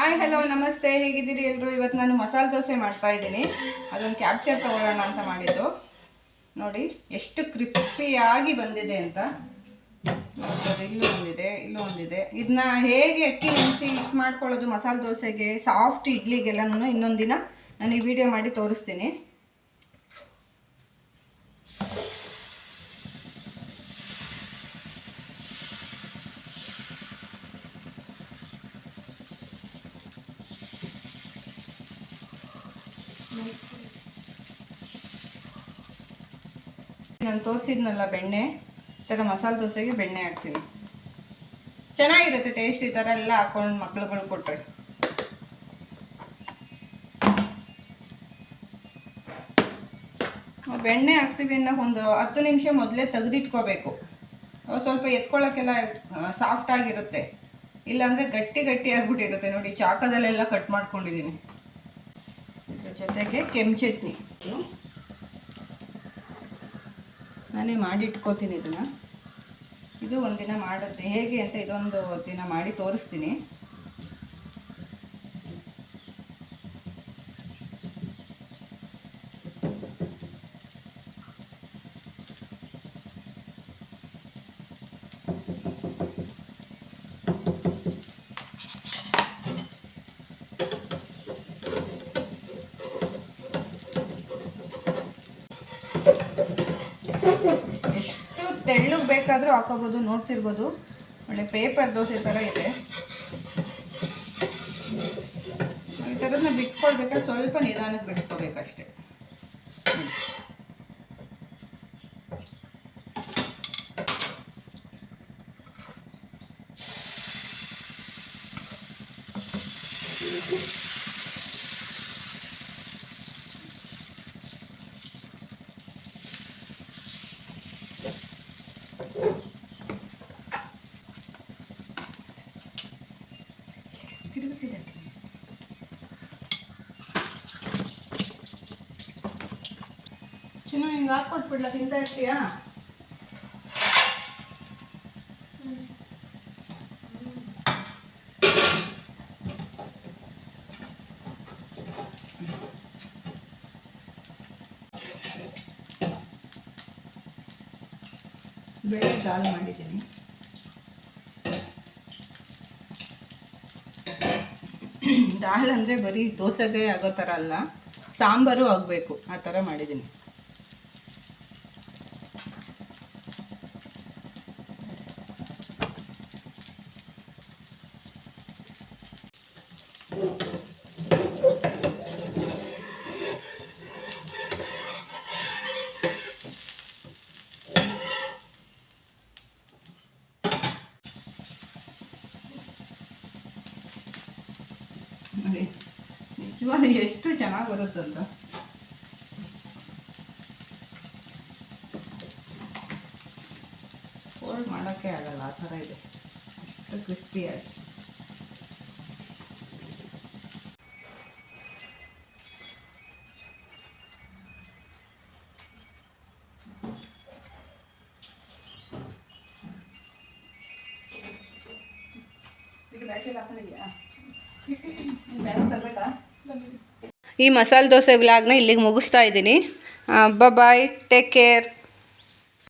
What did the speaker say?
Hi hello ನಮಸ್ತೆ, ಹೇಗಿದ್ದೀರಿ ಎಲ್ಲರೂ? ಇವತ್ತು ನಾನು ಮಸಾಲೆ ದೋಸೆ ಮಾಡ್ತಾ ಇದ್ದೀನಿ. ಅದೊಂದು ಕ್ಯಾಪ್ಚರ್ ತಗೊಳ್ಳೋಣ ಅಂತ ಮಾಡಿದ್ದು. ನೋಡಿ ಎಷ್ಟು ಕ್ರಿಸ್ಪಿಯಾಗಿ ಬಂದಿದೆ ಅಂತ. ಇಲ್ಲೂ ಒಂದಿದೆ, ಇಲ್ಲೂ ಒಂದಿದೆ. ಇದನ್ನ ಹೇಗೆ ಅಕ್ಕಿ ನೆನೆಸಿ ಮಿಕ್ಸ್ ಮಾಡ್ಕೊಳ್ಳೋದು ಮಸಾಲೆ ದೋಸೆಗೆ, ಸಾಫ್ಟ್ ಇಡ್ಲಿಗೆಲ್ಲನೂ ಇನ್ನೊಂದು ದಿನ ನಾನು ಈ ವಿಡಿಯೋ ಮಾಡಿ ತೋರಿಸ್ತೀನಿ. ನಾನು ತೋರಿಸಿದ್ನಲ್ಲ ಬೆಣ್ಣೆ, ಈ ಥರ ಮಸಾಲೆ ದೋಸೆಗೆ ಬೆಣ್ಣೆ ಹಾಕ್ತೀನಿ. ಚೆನ್ನಾಗಿರುತ್ತೆ ಟೇಸ್ಟ್. ಈ ಥರ ಎಲ್ಲ ಹಾಕೊಂಡು ಮಕ್ಳುಗಳು ಕೊಟ್ಟರೆ. ಬೆಣ್ಣೆ ಹಾಕ್ತೀವಿ ಅನ್ನೋ ಒಂದು 10 ನಿಮಿಷ ಮೊದಲೇ ತೆಗೆದಿಟ್ಕೋಬೇಕು. ಸ್ವಲ್ಪ ಎತ್ಕೊಳ್ಳೋಕ್ಕೆಲ್ಲ ಸಾಫ್ಟ್ ಆಗಿರುತ್ತೆ, ಇಲ್ಲಾಂದರೆ ಗಟ್ಟಿ ಗಟ್ಟಿ ಆಗಿಬಿಟ್ಟಿರುತ್ತೆ. ನೋಡಿ, ಚಾಕದಲ್ಲೆಲ್ಲ ಕಟ್ ಮಾಡ್ಕೊಂಡಿದ್ದೀನಿ. ಇದ್ರ ಜೊತೆಗೆ ಕೆಂಪು ಚಟ್ನಿ ನಾನೇ ಮಾಡಿಟ್ಕೋತೀನಿ. ಇದು ಒಂದಿನ ಮಾಡುತ್ತೆ ಹೇಗೆ ಅಂತ ಇದೊಂದು ದಿನ ಮಾಡಿ ತೋರಿಸ್ತೀನಿ. ಎಷ್ಟು ತೆಳ್ಳಗೆ ಬೇಕಾದರೂ ಹಾಕೋಬೋದು, ನೋಡ್ತಿರ್ಬೋದು. ಒಳ್ಳೆ ಪೇಪರ್ ದೋಸೆ ಥರ ಇದೆ. ಈ ಥರದನ್ನ ಬಿಡಿಸ್ಕೊಳ್ಬೇಕಾದ್ರೆ ಸ್ವಲ್ಪ ನಿಧಾನಕ್ಕೆ ಬಿಡಿಸ್ಕೋಬೇಕಷ್ಟೆ. ಚಿನ್ನ ಹಿಂಗೆ ಹಾಕ್ಕೊಟ್ಬಿಡ್ಲ, ತಿಂತಾ ಇರ್ತೀಯಾ? ಬೇಳೆ ದಾಲ್ ಮಾಡಿದ್ದೀನಿ. ದಾಲ್ ಅಂದರೆ ಬರೀ ದೋಸೆಗೆ ಆಗೋ ಥರ ಅಲ್ಲ, ಸಾಂಬಾರು ಆಗಬೇಕು, ಆ ಥರ ಮಾಡಿದ್ದೀನಿ. ನೋಡಿ, ನಿಜವಾಗ್ಲೂ ಎಷ್ಟು ಚೆನ್ನಾಗಿ ಬರುತ್ತಂತ. ಫೋಲ್ಡ್ ಮಾಡೋಕ್ಕೆ ಆಗಲ್ಲ, ಆ ಥರ ಇದೆ, ಅಷ್ಟು ಕ್ರಿಸ್ಪಿಯಾಗಿ. ಈ ಮಸಾಲೆ ದೋಸೆ ವ್ಲಾಗ್ನ ಇಲ್ಲಿಗೆ ಮುಗಿಸ್ತಾ ಇದ್ದೀನಿ. ಬಾಯ್, ಟೇಕ್ ಕೇರ್.